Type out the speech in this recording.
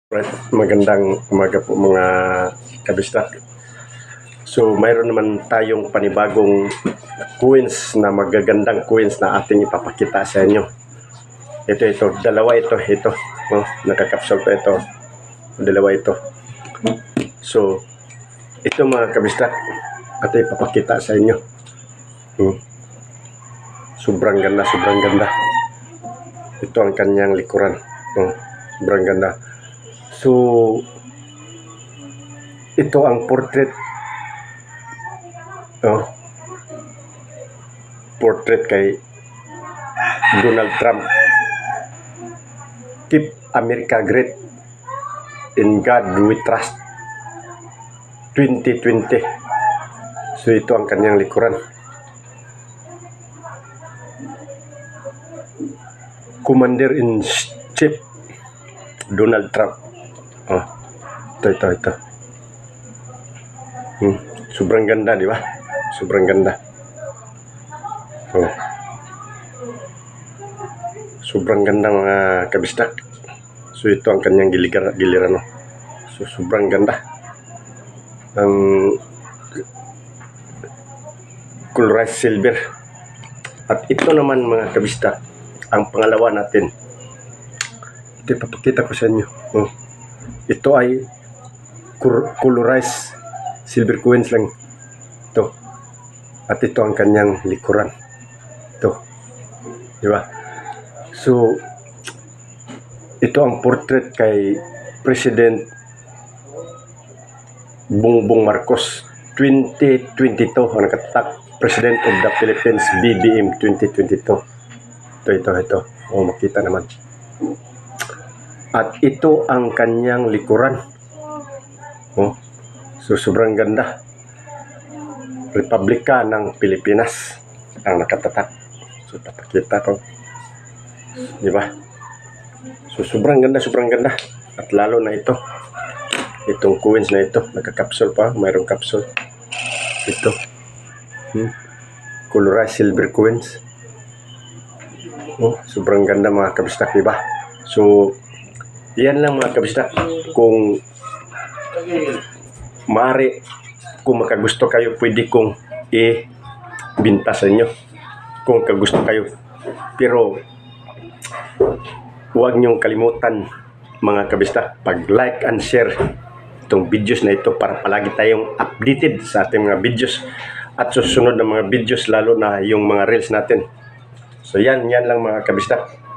Right, magandang umaga po mga kabistak. So mayroon naman tayong panibagong coins na magagandang coins na ating ipapakita sa inyo. Ito, dalawa ito. Oh, nakakapsol pa ito. Dalawa ito. So ito mga kabistak, ating ipapakita sa inyo. Sobrang ganda. Ito ang kanyang likuran. Sobrang ganda. So, ito ang portrait. Portrait kay Donald Trump. Keep America Great. In God We Trust. 2020. So, ito ang kanyang likuran. Commander-in-Chief Donald Trump. Ito. Sobrang ganda, di ba? Sobrang ganda. Sobrang ganda mga kabistak. So ito ang kanyang giliran. So sobrang ganda. Ang colorized silver. At ito naman mga kabistak, ang pangalawa natin. Ito ipapakita ko sa inyo. Ito ay colorized silver coins lang. Ito. At ito ang kanyang likuran. Ito. Di ba? So, ito ang portrait kay President Bongbong Marcos 2022. Ang nakatatak President of the Philippines BBM 2022. Ito. Makita naman. At ito ang kanyang likuran. So sobrang ganda. Republika ng Pilipinas ang nakatatak. So papakita ko. Di ba? So sobrang ganda. At lalo na ito. Itong coins na ito, nakakapsule pa, mayroong kapsule. Ito. Colorized silver coins. Sobrang ganda mga kabistak, di ba? So yan lang mga kabistak. Kung maaari, kung makagusto kayo, pwede kong i-binta sa inyo kung kagusto kayo. Pero huwag niyong kalimutan mga kabistak, pag-like and share itong videos na ito para palagi tayong updated sa ating mga videos at susunod na mga videos, lalo na yung mga reels natin. So yan lang mga kabistak.